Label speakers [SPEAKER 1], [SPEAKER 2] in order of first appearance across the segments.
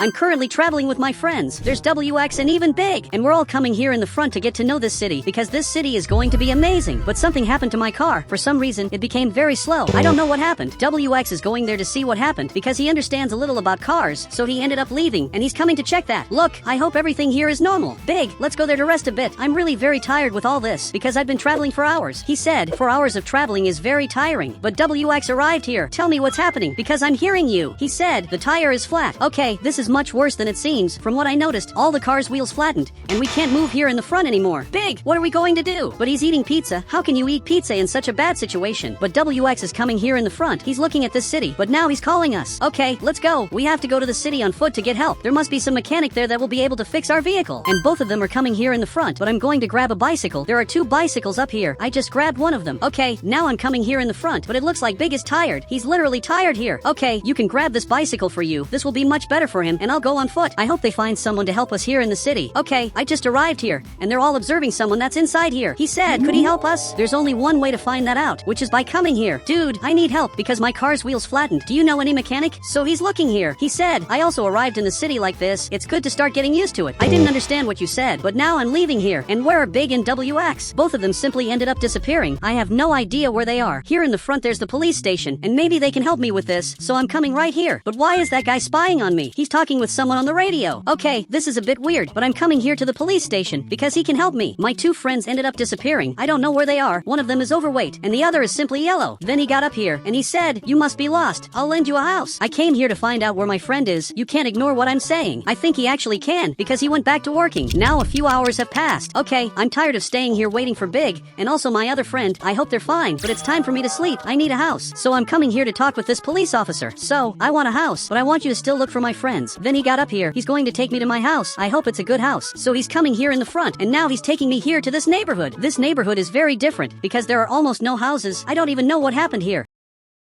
[SPEAKER 1] I'm currently traveling with my friends. There's WX and even Big. And we're all coming here in the front to get to know this city because this city is going to be amazing. But something happened to my car. For some reason, it became very slow. I don't know what happened. WX is going there to see what happened because he understands a little about cars, so he ended up leaving and he's coming to check that. Look, I hope everything here is normal. Big, let's go there to rest a bit. I'm really very tired with all this because I've been traveling for hours. He said 4 hours of traveling is very tiring. But WX arrived here. Tell me what's happening because I'm hearing you. He said the tire is flat. Okay, this is much worse than it seems. From what I noticed, all the car's wheels flattened and we can't move here in the front anymore. Big, what are we going to do? But he's eating pizza. How can you eat pizza in such a bad situation? But WX is coming here in the front. He's looking at this city, but now he's calling us. Okay, let's go. We have to go to the city on foot to get help. There must be some mechanic there that will be able to fix our vehicle. And both of them are coming here in the front, but I'm going to grab a bicycle. There are 2 bicycles up here. I just grabbed one of them. Okay, now I'm coming here in the front, but it looks like Big is tired. He's literally tired here. Okay, you can grab this bicycle for you. This will be much better for him, and I'll go on foot. I hope they find someone to help us here in the city. Okay, I just arrived here, and they're all observing someone that's inside here. He said, could he help us? There's only one way to find that out, which is by coming here. Dude, I need help because my car's wheels flattened. Do you know any mechanic? So he's looking here. He said, I also arrived in the city like this. It's good to start getting used to it. I didn't understand what you said, but now I'm leaving here. And where are Big and WX? Both of them simply ended up disappearing. I have no idea where they are. Here in the front there's the police station, and maybe they can help me with this, so I'm coming right here. But why is that guy spying on me? He's talking with someone on the radio. Okay, this is a bit weird, but I'm coming here to the police station because he can help me. My 2 friends ended up disappearing. I don't know where they are. One of them is overweight, and the other is simply yellow. Then he got up here, and he said, you must be lost. I'll lend you a house. I came here to find out where my friend is. You can't ignore what I'm saying. I think he actually can, because he went back to working. Now a few hours have passed. Okay, I'm tired of staying here waiting for Big, and also my other friend. I hope they're fine, but it's time for me to sleep. I need a house. So I'm coming here to talk with this police officer. So, I want a house, but I want you to still look for my friends. Then he got up here. He's going to take me to my house. I hope it's a good house. So he's coming here in the front, and now he's taking me here to this neighborhood. This neighborhood is very different, because there are almost no houses. I don't even know what happened here.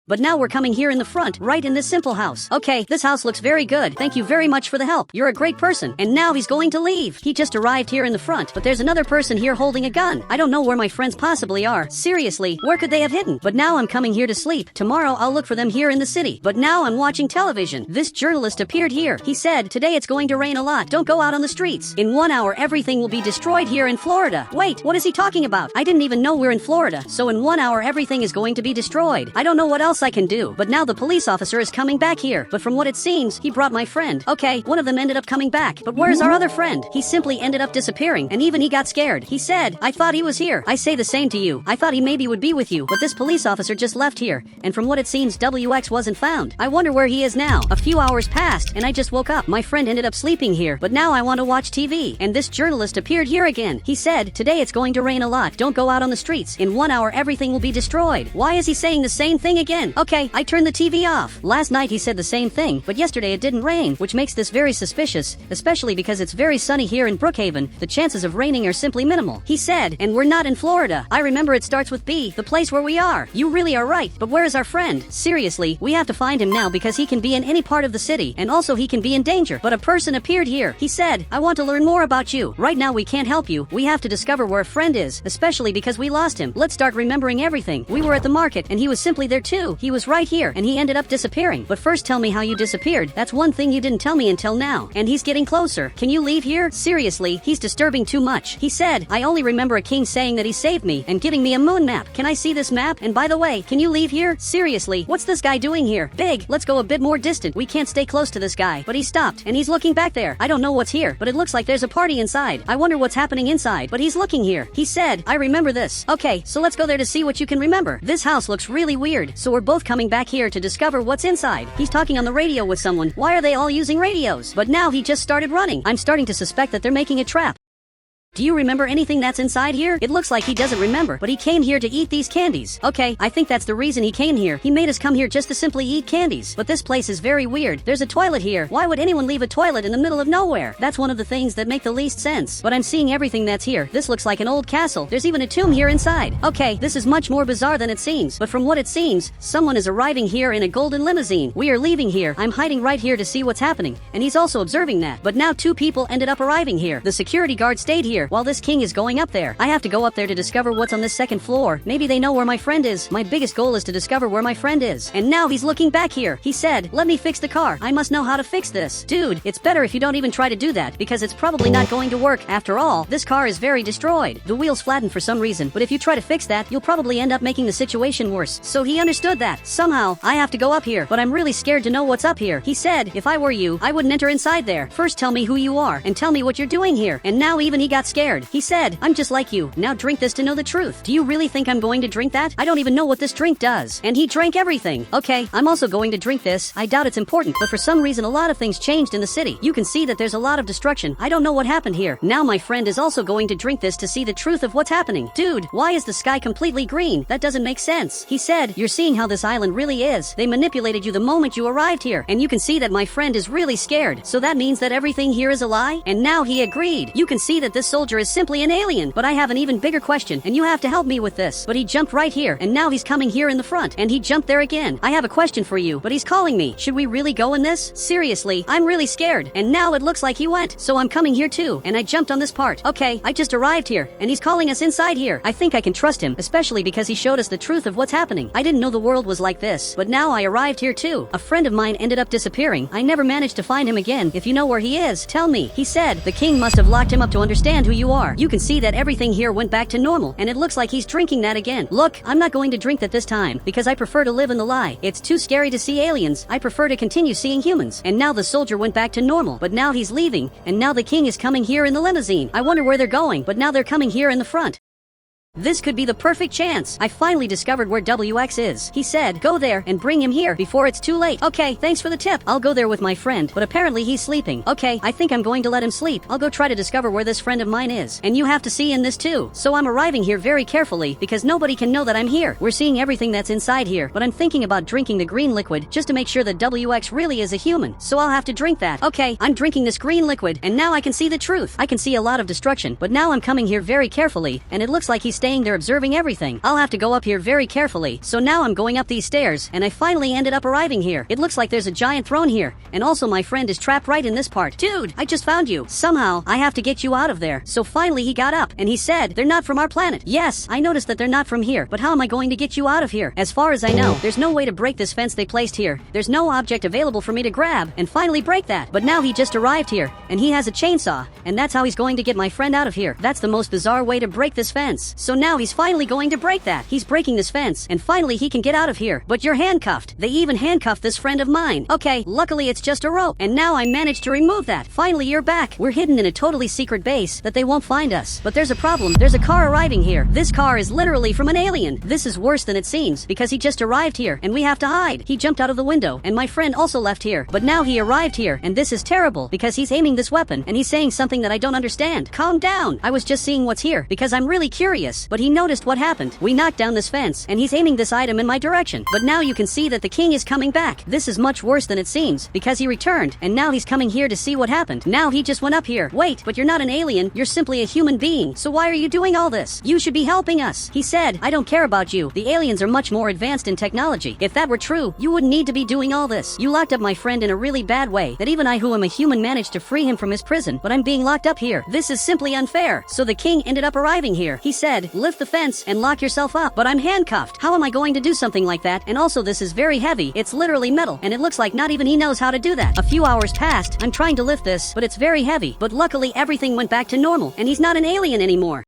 [SPEAKER 1] But now we're coming here in the front, right in this simple house. Okay, this house looks very good. Thank you very much for the help. You're a great person. And now he's going to leave. He just arrived here in the front, but there's another person here holding a gun. I don't know where my friends possibly are. Seriously, where could they have hidden? But now I'm coming here to sleep. Tomorrow I'll look for them here in the city. But now I'm watching television. This journalist appeared here. He said, today it's going to rain a lot. Don't go out on the streets. In 1 hour, everything will be destroyed here in Florida. Wait, what is he talking about? I didn't even know we're in Florida. So in 1 hour, everything is going to be destroyed. I don't know what else I can do. But now the police officer is coming back here. But from what it seems, he brought my friend. Okay, one of them ended up coming back. But where's our other friend? He simply ended up disappearing, and even he got scared. He said, I thought he was here. I say the same to you. I thought he maybe would be with you, but this police officer just left here. And from what it seems, WX wasn't found. I wonder where he is now. A few hours passed, and I just woke up. My friend ended up sleeping here, but now I want to watch TV. And this journalist appeared here again. He said, today it's going to rain a lot. Don't go out on the streets. In 1 hour, everything will be destroyed. Why is he saying the same thing again? Okay, I turned the TV off. Last night he said the same thing, but yesterday it didn't rain, which makes this very suspicious, especially because it's very sunny here in Brookhaven. The chances of raining are simply minimal. He said, and we're not in Florida. I remember it starts with B, the place where we are. You really are right, but where is our friend? Seriously, we have to find him now because he can be in any part of the city, and also he can be in danger. But a person appeared here. He said, I want to learn more about you. Right now we can't help you. We have to discover where a friend is, especially because we lost him. Let's start remembering everything. We were at the market, and he was simply there too. He was right here, and he ended up disappearing. But first tell me how you disappeared. That's one thing you didn't tell me until now. And he's getting closer. Can you leave here? Seriously, he's disturbing too much. He said, I only remember a king saying that he saved me and giving me a moon map. Can I see this map? And by the way, can you leave here? Seriously, what's this guy doing here? Big, let's go a bit more distant. We can't stay close to this guy. But he stopped, and he's looking back there. I don't know what's here, but it looks like there's a party inside. I wonder what's happening inside, but he's looking here. He said, I remember this. Okay, so let's go there to see what you can remember. This house looks really weird, so we're both coming back here to discover what's inside. He's talking on the radio with someone. Why are they all using radios? But now he just started running. I'm starting to suspect that they're making a trap. Do you remember anything that's inside here? It looks like he doesn't remember, but he came here to eat these candies. Okay, I think that's the reason he came here. He made us come here just to simply eat candies. But this place is very weird. There's a toilet here. Why would anyone leave a toilet in the middle of nowhere? That's one of the things that make the least sense. But I'm seeing everything that's here. This looks like an old castle. There's even a tomb here inside. Okay, this is much more bizarre than it seems. But from what it seems, someone is arriving here in a golden limousine. We are leaving here. I'm hiding right here to see what's happening. And he's also observing that. But now 2 people ended up arriving here. The security guard stayed here. while this king is going up there. I have to go up there to discover what's on this second floor. Maybe they know where my friend is. My biggest goal is to discover where my friend is. And now he's looking back here. He said, let me fix the car. I must know how to fix this. Dude, it's better if you don't even try to do that, because it's probably not going to work. After all, this car is very destroyed. The wheel's flattened for some reason, but if you try to fix that, you'll probably end up making the situation worse. So he understood that. Somehow, I have to go up here, but I'm really scared to know what's up here. He said, if I were you, I wouldn't enter inside there. First tell me who you are, and tell me what you're doing here. And now even he got scared. He said, I'm just like you. Now drink this to know the truth. Do you really think I'm going to drink that? I don't even know what this drink does. And he drank everything. Okay, I'm also going to drink this. I doubt it's important, but for some reason a lot of things changed in the city. You can see that there's a lot of destruction. I don't know what happened here. Now my friend is also going to drink this to see the truth of what's happening. Dude, why is the sky completely green? That doesn't make sense. He said, you're seeing how this island really is. They manipulated you the moment you arrived here, and you can see that my friend is really scared. So that means that everything here is a lie? And now he agreed. You can see that this soldier is simply an alien. But I have an even bigger question, and you have to help me with this. But he jumped right here, and now he's coming here in the front, and he jumped there again. I have a question for you, but he's calling me. Should we really go in this? Seriously, I'm really scared. And now it looks like he went. So I'm coming here too, and I jumped on this part. Okay, I just arrived here, and he's calling us inside here. I think I can trust him, especially because he showed us the truth of what's happening. I didn't know the world was like this, but now I arrived here too. A friend of mine ended up disappearing. I never managed to find him again. If you know where he is, tell me. He said, the king must have locked him up to understand who you are. You can see that everything here went back to normal, and it looks like he's drinking that again. Look, I'm not going to drink that this time, because I prefer to live in the lie. It's too scary to see aliens. I prefer to continue seeing humans. And now the soldier went back to normal, but now he's leaving, and now the king is coming here in the limousine. I wonder where they're going, but now they're coming here in the front. This could be the perfect chance. I finally discovered where WX is. He said, go there and bring him here before it's too late. Okay, thanks for the tip. I'll go there with my friend, but apparently he's sleeping. Okay, I think I'm going to let him sleep. I'll go try to discover where this friend of mine is. And you have to see in this too. So I'm arriving here very carefully, because nobody can know that I'm here. We're seeing everything that's inside here, but I'm thinking about drinking the green liquid just to make sure that WX really is a human. So I'll have to drink that. Okay, I'm drinking this green liquid, and now I can see the truth. I can see a lot of destruction, but now I'm coming here very carefully, and it looks like he's staying there observing everything. I'll have to go up here very carefully. So now I'm going up these stairs, and I finally ended up arriving here. It looks like there's a giant throne here, and also my friend is trapped right in this part. Dude, I just found you. Somehow, I have to get you out of there. So finally he got up, and he said, they're not from our planet. Yes, I noticed that they're not from here, but how am I going to get you out of here? As far as I know, there's no way to break this fence they placed here. There's no object available for me to grab and finally break that. But now he just arrived here, and he has a chainsaw, and that's how he's going to get my friend out of here. That's the most bizarre way to break this fence. So now he's finally going to break that. He's breaking this fence, and finally he can get out of here. But you're handcuffed. They even handcuffed this friend of mine. Okay, luckily it's just a rope, and now I managed to remove that. Finally you're back. We're hidden in a totally secret base that they won't find us. But there's a problem. There's a car arriving here. This car is literally from an alien. This is worse than it seems, because he just arrived here, and we have to hide. He jumped out of the window, and my friend also left here. But now he arrived here, and this is terrible, because he's aiming this weapon, and he's saying something that I don't understand. Calm down. I was just seeing what's here, because I'm really curious. But he noticed what happened. We knocked down this fence, and he's aiming this item in my direction. But now you can see that the king is coming back. This is much worse than it seems, because he returned, and now he's coming here to see what happened. Now he just went up here. Wait, but you're not an alien. You're simply a human being. So why are you doing all this? You should be helping us. He said, I don't care about you. The aliens are much more advanced in technology. If that were true, you wouldn't need to be doing all this. You locked up my friend in a really bad way, that even I who am a human managed to free him from his prison, but I'm being locked up here. This is simply unfair. So the king ended up arriving here. He said, lift the fence and lock yourself up, but I'm handcuffed. How am I going to do something like that? And also this is very heavy. It's literally metal, and it looks like not even he knows how to do that. A few hours passed. I'm trying to lift this, but it's very heavy. But luckily everything went back to normal, and he's not an alien anymore.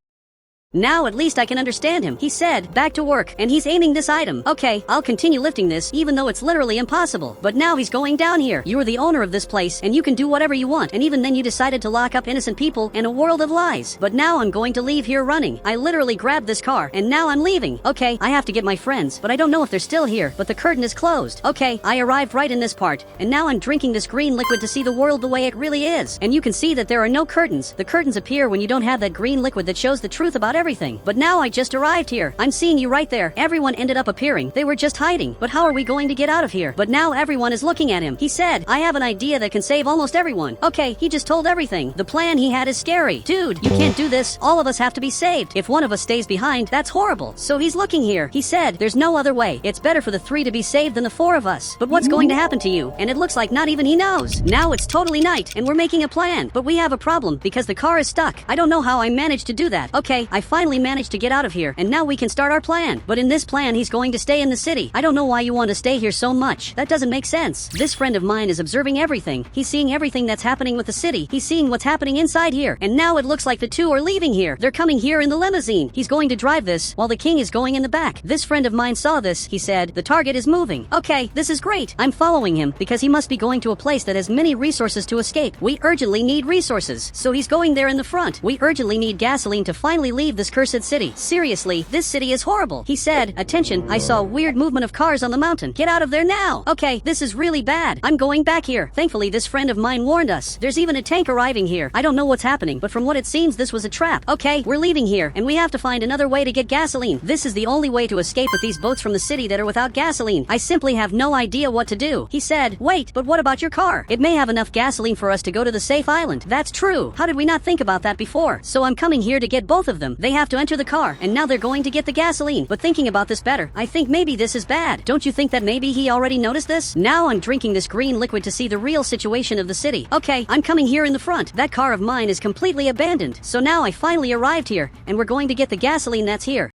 [SPEAKER 1] Now at least I can understand him. He said, back to work, and he's aiming this item. Okay, I'll continue lifting this, even though it's literally impossible. But now he's going down here. You are the owner of this place, and you can do whatever you want. And even then you decided to lock up innocent people in a world of lies. But now I'm going to leave here running. I literally grabbed this car, and now I'm leaving. Okay, I have to get my friends, but I don't know if they're still here. But the curtain is closed. Okay, I arrived right in this part, and now I'm drinking this green liquid to see the world the way it really is. And you can see that there are no curtains. The curtains appear when you don't have that green liquid that shows the truth about everything. But now I just arrived here. I'm seeing you right there. Everyone ended up appearing. They were just hiding. But how are we going to get out of here? But now everyone is looking at him. He said, I have an idea that can save almost everyone. Okay, he just told everything. The plan he had is scary. Dude, you can't do this. All of us have to be saved. If one of us stays behind, that's horrible. So he's looking here. He said, there's no other way. It's better for the 3 to be saved than the 4 of us. But what's going to happen to you? And it looks like not even he knows. Now it's totally night, and we're making a plan. But we have a problem, because the car is stuck. I don't know how I managed to do that. Okay, I finally managed to get out of here, and now we can start our plan. But in this plan, he's going to stay in the city. I don't know why you want to stay here so much. That doesn't make sense. This friend of mine is observing everything. He's seeing everything that's happening with the city. He's seeing what's happening inside here. And now it looks like the 2 are leaving here. They're coming here in the limousine. He's going to drive this, while the king is going in the back. This friend of mine saw this. He said, the target is moving. Okay, this is great. I'm following him, because he must be going to a place that has many resources to escape. We urgently need resources. So he's going there in the front. We urgently need gasoline to finally leave this cursed city. Seriously, this city is horrible. He said, attention, I saw weird movement of cars on the mountain. Get out of there now. Okay, this is really bad. I'm going back here. Thankfully, this friend of mine warned us. There's even a tank arriving here. I don't know what's happening, but from what it seems, this was a trap. Okay, we're leaving here, and we have to find another way to get gasoline. This is the only way to escape with these boats from the city that are without gasoline. I simply have no idea what to do. He said, wait, but what about your car? It may have enough gasoline for us to go to the safe island. That's true. How did we not think about that before? So I'm coming here to get both of them. They have to enter the car, and now they're going to get the gasoline. But thinking about this better, I think maybe this is bad. Don't you think that maybe he already noticed this? Now I'm drinking this green liquid to see the real situation of the city. Okay, I'm coming here in the front. That car of mine is completely abandoned. So now I finally arrived here, and we're going to get the gasoline that's here.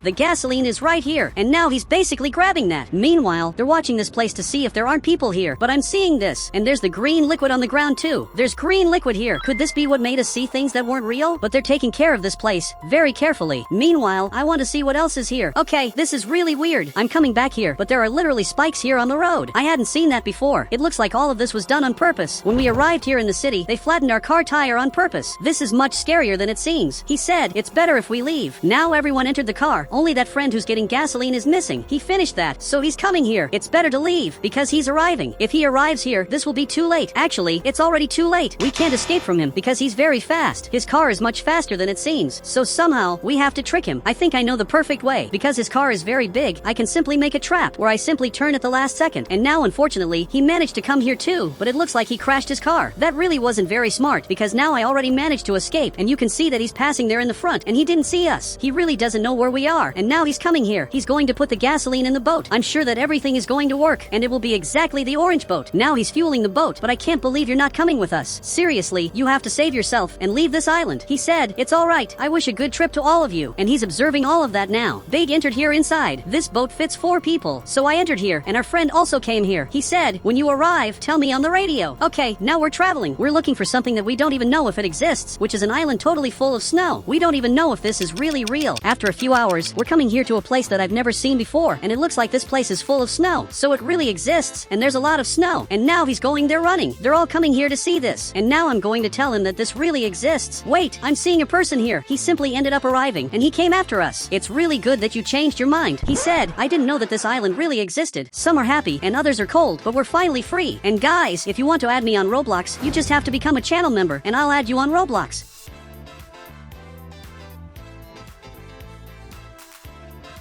[SPEAKER 1] The gasoline is right here, and now he's basically grabbing that. Meanwhile, they're watching this place to see if there aren't people here, but I'm seeing this, and there's the green liquid on the ground too. There's green liquid here. Could this be what made us see things that weren't real? But they're taking care of this place very carefully. Meanwhile, I want to see what else is here. Okay, this is really weird. I'm coming back here, but there are literally spikes here on the road. I hadn't seen that before. It looks like all of this was done on purpose. When we arrived here in the city, they flattened our car tire on purpose. This is much scarier than it seems. He said, it's better if we leave. Now everyone entered the car. Only that friend who's getting gasoline is missing. He finished that, so he's coming here. It's better to leave, because he's arriving. If he arrives here, this will be too late. Actually, it's already too late. We can't escape from him, because he's very fast. His car is much faster than it seems. So somehow, we have to trick him. I think I know the perfect way. Because his car is very big, I can simply make a trap, where I simply turn at the last second. And now, unfortunately, he managed to come here too, but it looks like he crashed his car. That really wasn't very smart, because now I already managed to escape, and you can see that he's passing there in the front, and he didn't see us. He really doesn't know where we are, and now he's coming here. He's going to put the gasoline in the boat. I'm sure that everything is going to work, and it will be exactly the orange boat. Now he's fueling the boat, but I can't believe you're not coming with us. Seriously, you have to save yourself and leave this island. He said, it's alright. I wish a good trip to all of you. And he's observing all of that now. Big entered here inside. This boat fits 4 people. So I entered here, and our friend also came here. He said, when you arrive, tell me on the radio. Okay, now we're traveling. We're looking for something that we don't even know if it exists, which is an island totally full of snow. We don't even know if this is really real. After a few hours, we're coming here to a place that I've never seen before, and it looks like this place is full of snow. So it really exists, and there's a lot of snow. And now he's going there running. They're all coming here to see this. And now I'm going to tell him that this really exists. Wait, I'm seeing a person here. He simply ended up arriving, and he came after us. It's really good that you changed your mind. He said, I didn't know that this island really existed. Some are happy, and others are cold, but we're finally free. And guys, if you want to add me on Roblox, you just have to become a channel member, and I'll add you on Roblox.